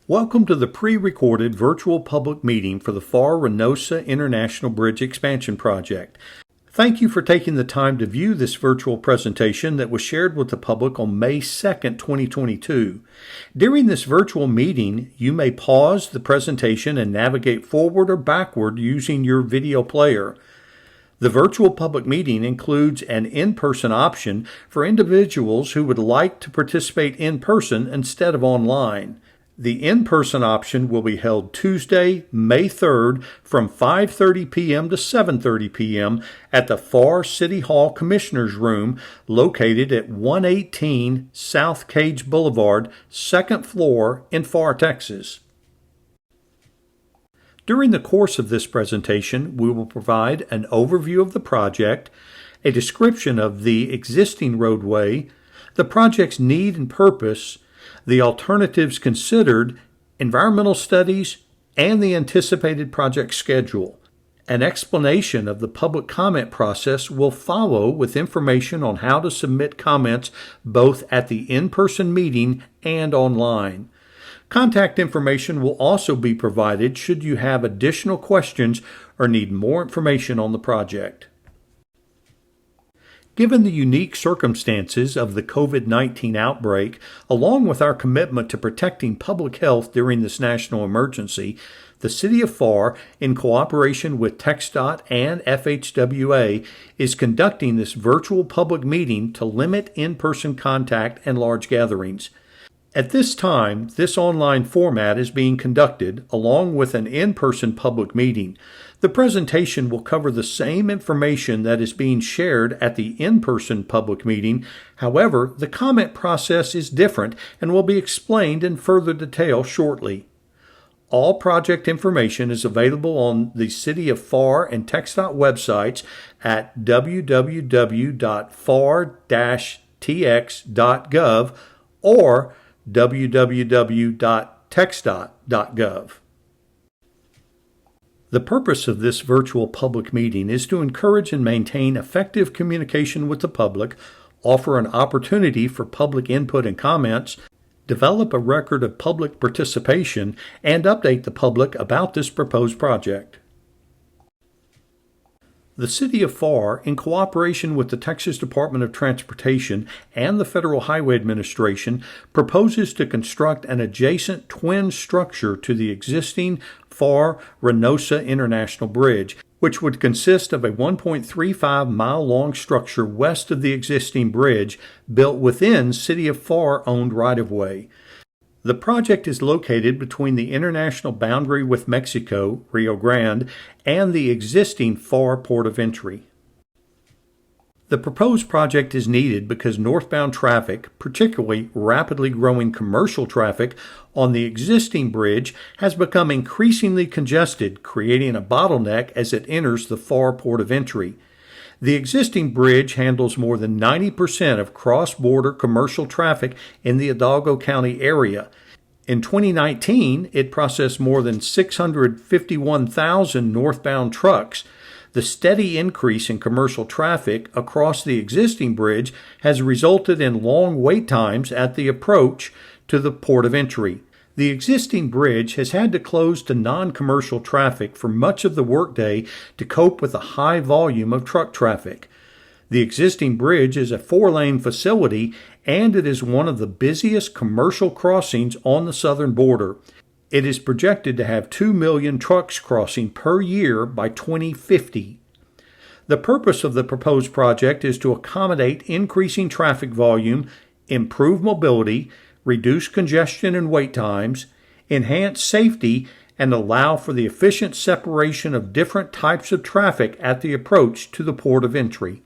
Welcome to the pre-recorded virtual public meeting for the Pharr-Reynosa International Bridge Expansion Project. Thank you for taking the time to view this virtual presentation that was shared with the public on May 2nd, 2022. During this virtual meeting, you may pause the presentation and navigate forward or backward using your video player. The virtual public meeting includes an in-person option for individuals who would like to participate in person instead of online. The in-person option will be held Tuesday, May 3rd from 5:30 p.m. to 7:30 p.m. at the Pharr City Hall Commissioners Room located at 118 South Cage Boulevard, 2nd floor in Pharr, Texas. During the course of this presentation, we will provide an overview of the project, a description of the existing roadway, the project's need and purpose, the alternatives considered, environmental studies, and the anticipated project schedule. An explanation of the public comment process will follow with information on how to submit comments both at the in-person meeting and online. Contact information will also be provided should you have additional questions or need more information on the project. Given the unique circumstances of the COVID-19 outbreak, along with our commitment to protecting public health during this national emergency, the City of Pharr, in cooperation with TxDOT and FHWA, is conducting this virtual public meeting to limit in-person contact and large gatherings. At this time, this online format is being conducted along with an in-person public meeting. The presentation will cover the same information that is being shared at the in-person public meeting. However, the comment process is different and will be explained in further detail shortly. All project information is available on the City of Pharr and TxDOT websites at www.pharr-tx.gov or www.txdot.gov. The purpose of this virtual public meeting is to encourage and maintain effective communication with the public, offer an opportunity for public input and comments, develop a record of public participation, and update the public about this proposed project. The City of Pharr, in cooperation with the Texas Department of Transportation and the Federal Highway Administration, proposes to construct an adjacent twin structure to the existing Pharr-Reynosa International Bridge, which would consist of a 1.35-mile-long structure west of the existing bridge built within City of Pharr-owned right-of-way. The project is located between the international boundary with Mexico, Rio Grande, and the existing Pharr port of entry. The proposed project is needed because northbound traffic, particularly rapidly growing commercial traffic on the existing bridge, has become increasingly congested, creating a bottleneck as it enters the Pharr port of entry. The existing bridge handles more than 90% of cross-border commercial traffic in the Hidalgo County area. In 2019, it processed more than 651,000 northbound trucks. The steady increase in commercial traffic across the existing bridge has resulted in long wait times at the approach to the port of entry. The existing bridge has had to close to non-commercial traffic for much of the workday to cope with a high volume of truck traffic. The existing bridge is a 4-lane facility, and it is one of the busiest commercial crossings on the southern border. It is projected to have 2 million trucks crossing per year by 2050. The purpose of the proposed project is to accommodate increasing traffic volume, improve mobility, reduce congestion and wait times, enhance safety, and allow for the efficient separation of different types of traffic at the approach to the port of entry.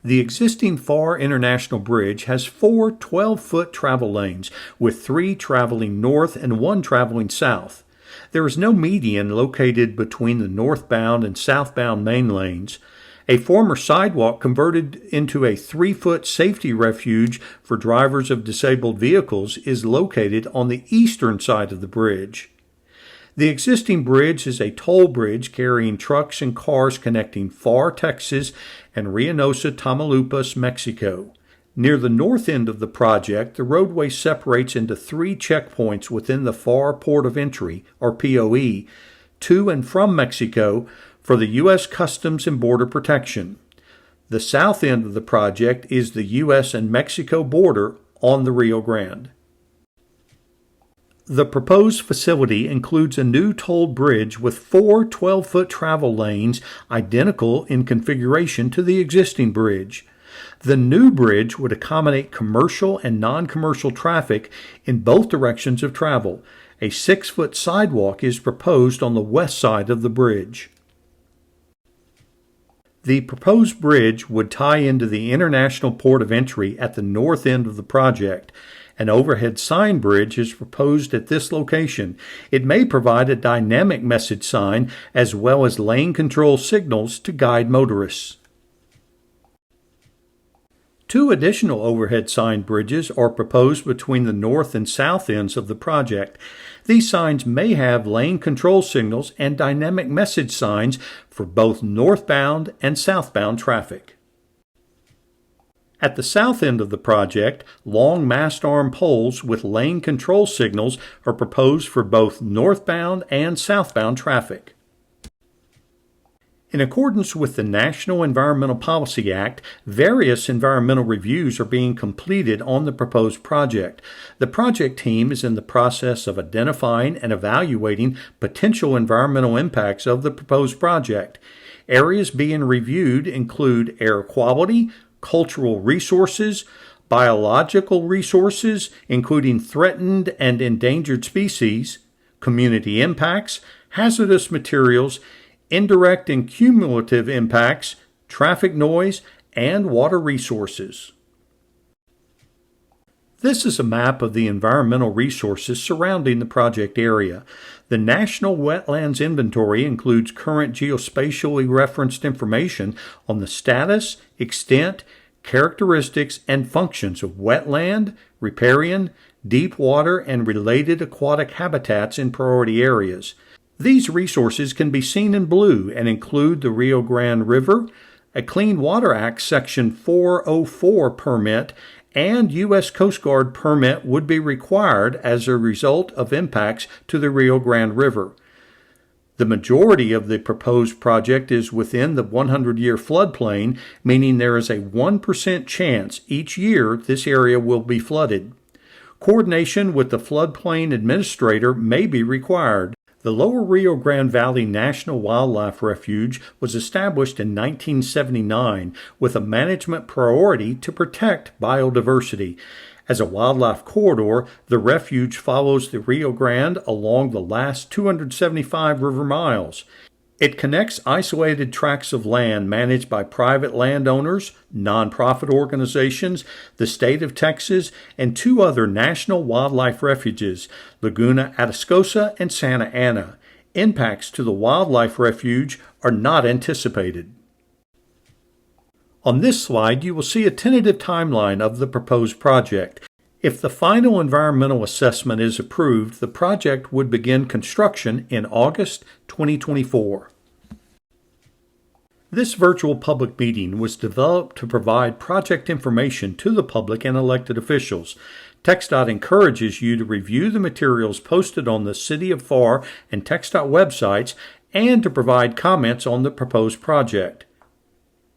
The existing Pharr International Bridge has 4 12-foot travel lanes, with 3 traveling north and 1 traveling south. There is no median located between the northbound and southbound main lanes. A former sidewalk converted into a 3-foot safety refuge for drivers of disabled vehicles is located on the eastern side of the bridge. The existing bridge is a toll bridge carrying trucks and cars connecting Pharr, Texas, and Reynosa, Tamaulipas, Mexico. Near the north end of the project, the roadway separates into 3 checkpoints within the Pharr Port of Entry, or POE, to and from Mexico for the U.S. Customs and Border Protection. The south end of the project is the U.S. and Mexico border on the Rio Grande. The proposed facility includes a new toll bridge with 4 12-foot travel lanes identical in configuration to the existing bridge. The new bridge would accommodate commercial and non-commercial traffic in both directions of travel. A 6-foot sidewalk is proposed on the west side of the bridge. The proposed bridge would tie into the International Port of Entry at the north end of the project. An overhead sign bridge is proposed at this location. It may provide a dynamic message sign as well as lane control signals to guide motorists. 2 additional overhead sign bridges are proposed between the north and south ends of the project. These signs may have lane control signals and dynamic message signs for both northbound and southbound traffic. At the south end of the project, long mast arm poles with lane control signals are proposed for both northbound and southbound traffic. In accordance with the National Environmental Policy Act, various environmental reviews are being completed on the proposed project. The project team is in the process of identifying and evaluating potential environmental impacts of the proposed project. Areas being reviewed include air quality, cultural resources, biological resources, including threatened and endangered species, community impacts, hazardous materials, indirect and cumulative impacts, traffic noise, and water resources. This is a map of the environmental resources surrounding the project area. The National Wetlands Inventory includes current geospatially referenced information on the status, extent, characteristics, and functions of wetland, riparian, deep water, and related aquatic habitats in priority areas. These resources can be seen in blue and include the Rio Grande River, a Clean Water Act Section 404 permit, and U.S. Coast Guard permit would be required as a result of impacts to the Rio Grande River. The majority of the proposed project is within the 100-year floodplain, meaning there is a 1% chance each year this area will be flooded. Coordination with the floodplain administrator may be required. The Lower Rio Grande Valley National Wildlife Refuge was established in 1979 with a management priority to protect biodiversity. As a wildlife corridor, the refuge follows the Rio Grande along the last 275 river miles. It connects isolated tracts of land managed by private landowners, nonprofit organizations, the state of Texas, and 2 other national wildlife refuges, Laguna Atascosa and Santa Ana. Impacts to the wildlife refuge are not anticipated. On this slide, you will see a tentative timeline of the proposed project. If the final environmental assessment is approved, the project would begin construction in August 2024. This virtual public meeting was developed to provide project information to the public and elected officials. TxDOT encourages you to review the materials posted on the City of Pharr and TxDOT websites and to provide comments on the proposed project.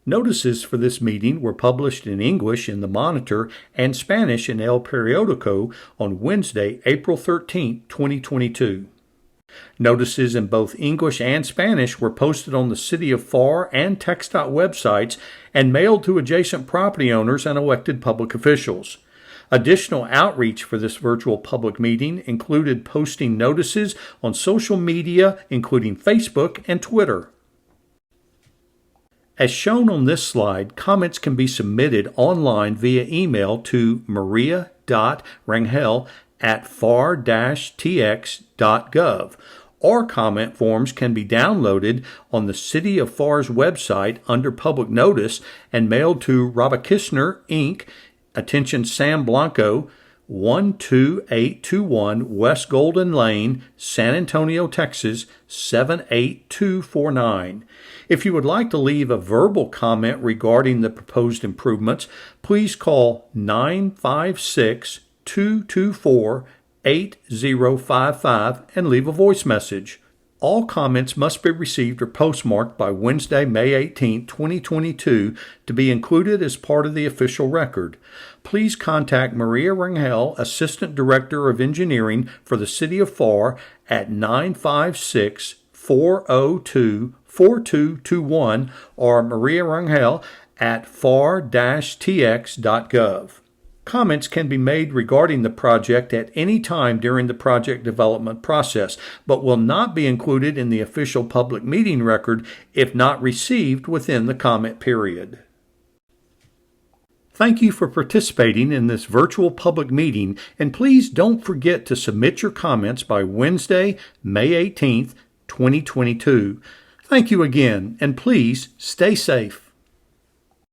Notices for this meeting were published in English in the Monitor and Spanish in El Periódico on Wednesday, April 13, 2022. Notices in both English and Spanish were posted on the City of Pharr and TxDOT websites and mailed to adjacent property owners and elected public officials. Additional outreach for this virtual public meeting included posting notices on social media, including Facebook and Twitter. As shown on this slide, comments can be submitted online via email to maria.rangel@pharr-tx.gov, or comment forms can be downloaded on the City of Pharr's website under Public Notice and mailed to Robakisner, Inc., attention Sam Blanco, 12821 West Golden Lane, San Antonio, Texas 78249. If you would like to leave a verbal comment regarding the proposed improvements, please call 956-224-8055 and leave a voice message. All comments must be received or postmarked by Wednesday, May 18, 2022 to be included as part of the official record. Please contact Maria Rangel, Assistant Director of Engineering for the City of Pharr at 956-402-4221 or Maria Rangel at pharr-tx.gov. Comments can be made regarding the project at any time during the project development process, but will not be included in the official public meeting record if not received within the comment period. Thank you for participating in this virtual public meeting, and please don't forget to submit your comments by Wednesday, May 18th, 2022. Thank you again, and please stay safe.